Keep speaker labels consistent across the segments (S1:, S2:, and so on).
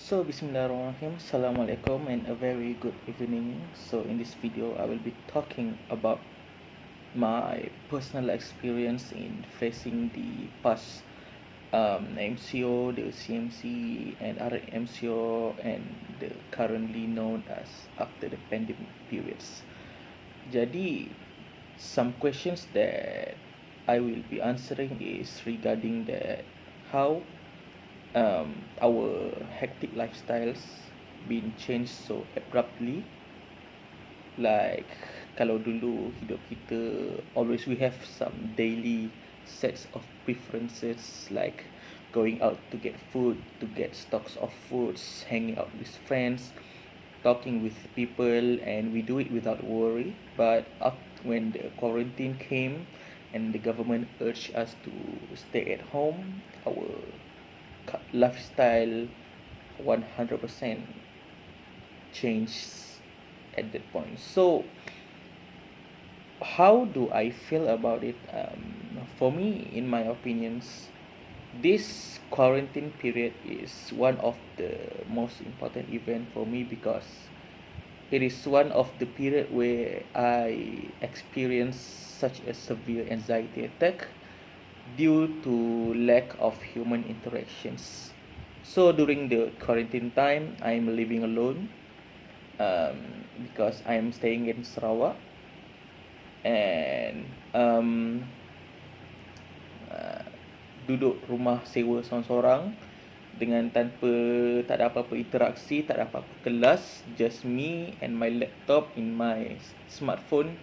S1: So, Bismillahirrahmanirrahim. Assalamualaikum and a very good evening. So, in this video, I will be talking about my personal experience in facing the past MCO, the CMC, and other MCO, and the currently known as after the pandemic periods. Jadi, some questions that I will be answering is regarding that how our hectic lifestyles been changed so abruptly. Like kalau dulu hidup kita always we have some daily sets of preferences like going out to get food, to get stocks of foods, hanging out with friends, talking with people, and we do it without worry. But when the quarantine came and the government urged us to stay at home, our lifestyle 100% changed at that point. So how do I feel about it? For me, in my opinions, this quarantine period is one of the most important event for me because it is one of the period where I experienced such a severe anxiety attack due to lack of human interactions. So during the quarantine time, I'm living alone because I'm staying in Sarawak, and uh, duduk rumah sewa seorang-seorang dengan tak ada apa-apa interaksi, tak ada apa-apa kelas, just me and my laptop in my smartphone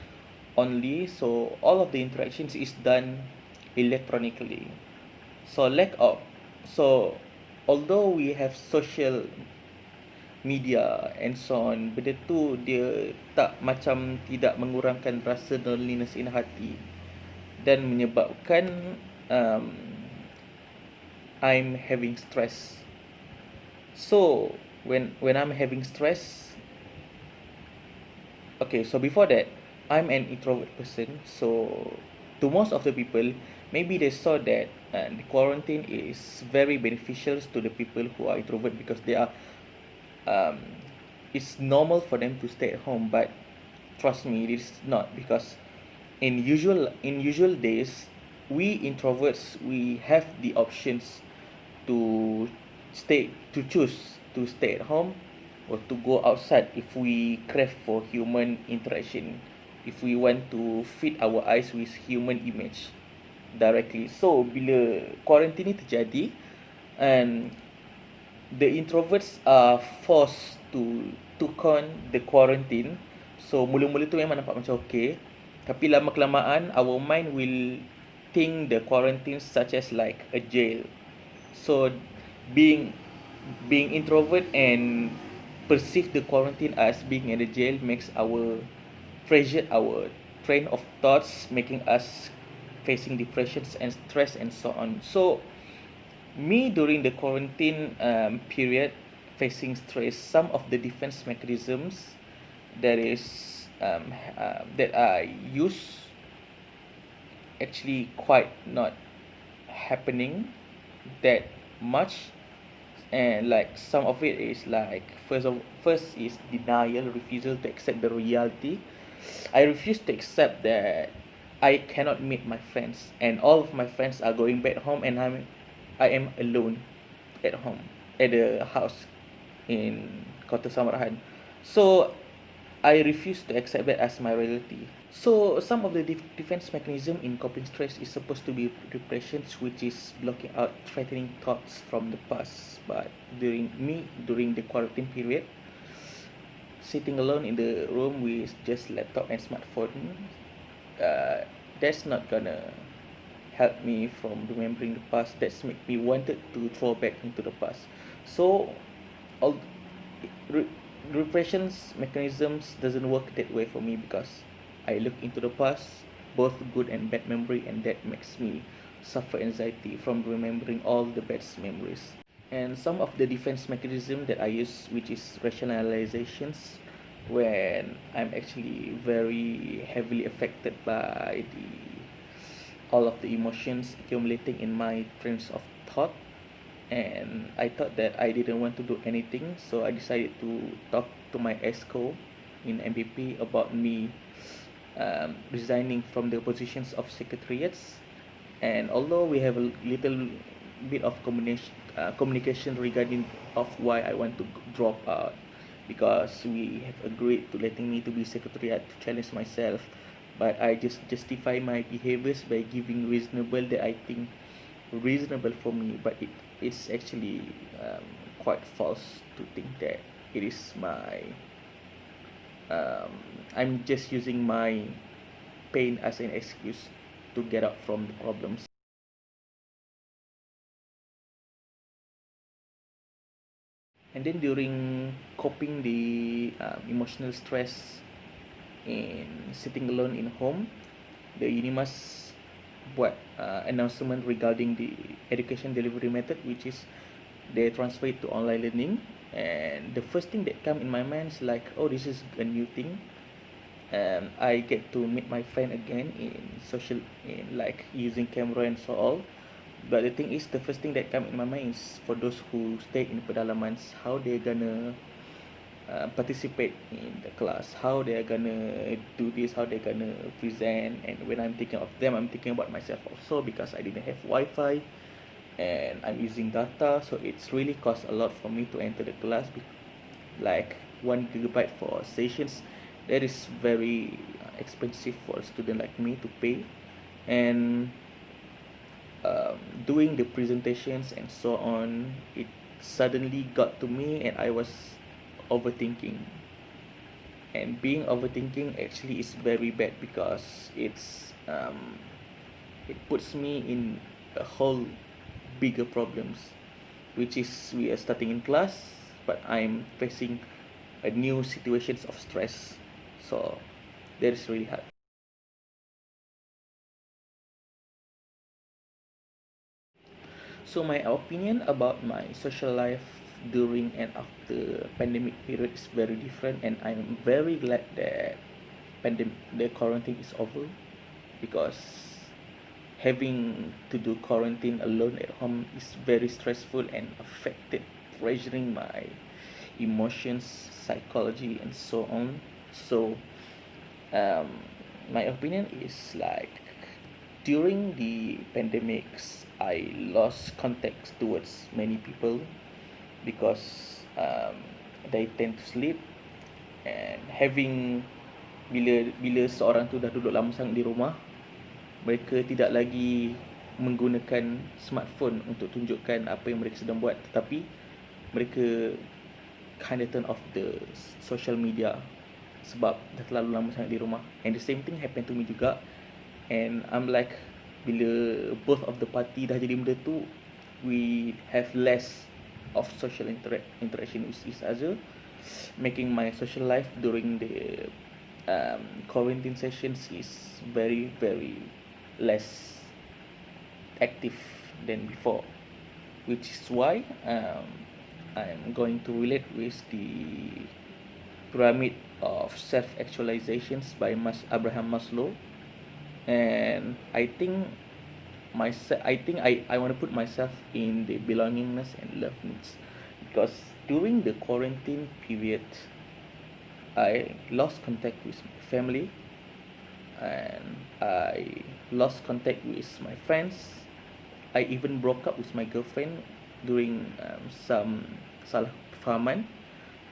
S1: only. So all of the interactions is done electronically. So although we have social media and so on, benda tu dia tak macam tidak mengurangkan rasa loneliness in hati dan menyebabkan um, I'm having stress. So when I'm having stress, okay, so before that, I'm an introvert person. So to most of the people, maybe they saw that the quarantine is very beneficial to the people who are introvert because they are um, it's normal for them to stay at home. But trust me, it is not, because in usual days, we introverts, we have the options to choose to stay at home or to go outside if we crave for human interaction, if we want to feed our eyes with human image directly. So bila quarantine ni terjadi, and the introverts are forced to took on the quarantine. So mula-mula tu memang nampak macam okay, tapi lama kelamaan our mind will think the quarantine such as like a jail. So being introvert and perceive the quarantine as being in a jail makes our train of thoughts, making us facing depressions and stress and so on. So me during the quarantine period facing stress, some of the defense mechanisms that is that I use actually quite not happening that much. And like some of it is like first is denial, refusal to accept the reality. I refuse to accept that I cannot meet my friends and all of my friends are going back home and I am alone at home, at the house in Kota Samarahan. So I refuse to accept that as my reality. So some of the defense mechanism in coping stress is supposed to be repressions, which is blocking out threatening thoughts from the past. But during the quarantine period, sitting alone in the room with just laptop and smartphone, uh, that's not gonna help me from remembering the past. That's make me wanted to throw back into the past. So all re- repressions mechanisms doesn't work that way for me because I look into the past, both good and bad memory, and that makes me suffer anxiety from remembering all the bad memories. And some of the defense mechanism that I use, which is rationalizations, when I'm actually very heavily affected by the all of the emotions accumulating in my trains of thought. and I thought that I didn't want to do anything, so I decided to talk to my ESCO in MPP about me resigning from the positions of secretariats. And although we have a little bit of communication regarding of why I want to drop out, because we have agreed to letting me to be secretariat to challenge myself, but I just justify my behaviors by giving reasonable that I think reasonable for me, but it is actually quite false to think that it is my um, I'm just using my pain as an excuse to get out from the problems. And then during coping the emotional stress in sitting alone in home, the Unimas buat announcement regarding the education delivery method, which is they transfer it to online learning. And the first thing that come in my mind is like, oh, this is a new thing. I get to meet my friend again in social, in like using camera and so all. But the thing is, the first thing that come in my mind is for those who stay in pedalamans, how they gonna participate in the class, how they're gonna do this, how they're gonna present. And when I'm thinking of them, I'm thinking about myself also, because I didn't have Wi-Fi and I'm using data, so it's really cost a lot for me to enter the class. Like 1 GB for sessions, that is very expensive for a student like me to pay. And doing the presentations and so on, it suddenly got to me and I was overthinking. And being overthinking actually is very bad, because it puts me in a whole bigger problems, which is we are starting in class, but I'm facing a new situations of stress. So that is really hard. So my opinion about my social life during and after pandemic period is very different, and I'm very glad that the quarantine is over, because having to do quarantine alone at home is very stressful and affected, pressuring my emotions, psychology, and so on. So um, my opinion is like, during the pandemics, I lost contact towards many people, because they tend to sleep. And having, bila seorang tu dah duduk lama sangat di rumah, mereka tidak lagi menggunakan smartphone untuk tunjukkan apa yang mereka sedang buat, tetapi mereka kind of turn off the social media, sebab dah terlalu lama sangat di rumah. And the same thing happened to me juga. And I'm like, bila both of the party dah jadi benda tu, we have less of social interaction with each other, making my social life during the quarantine sessions is very very less active than before, which is why I'm going to relate with the pyramid of self-actualizations by Abraham Maslow. And I think I want to put myself in the belongingness and love needs, because during the quarantine period, I lost contact with my family, and I lost contact with my friends. I even broke up with my girlfriend during some salah fahaman.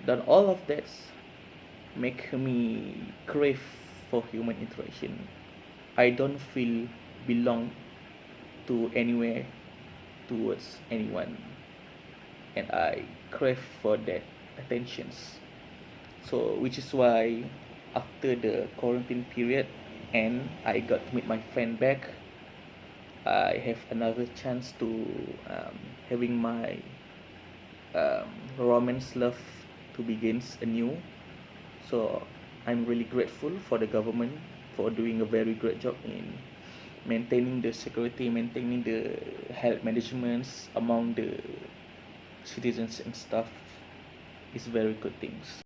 S1: Dan all of that make me crave for human interaction. I don't feel belong to anywhere, towards anyone, and I crave for that attentions. So which is why after the quarantine period and I got to meet my friend back, I have another chance to having my romance love to begins anew. So I'm really grateful for the government for doing a very great job in maintaining the security, maintaining the health managements among the citizens and stuff. Is very good things.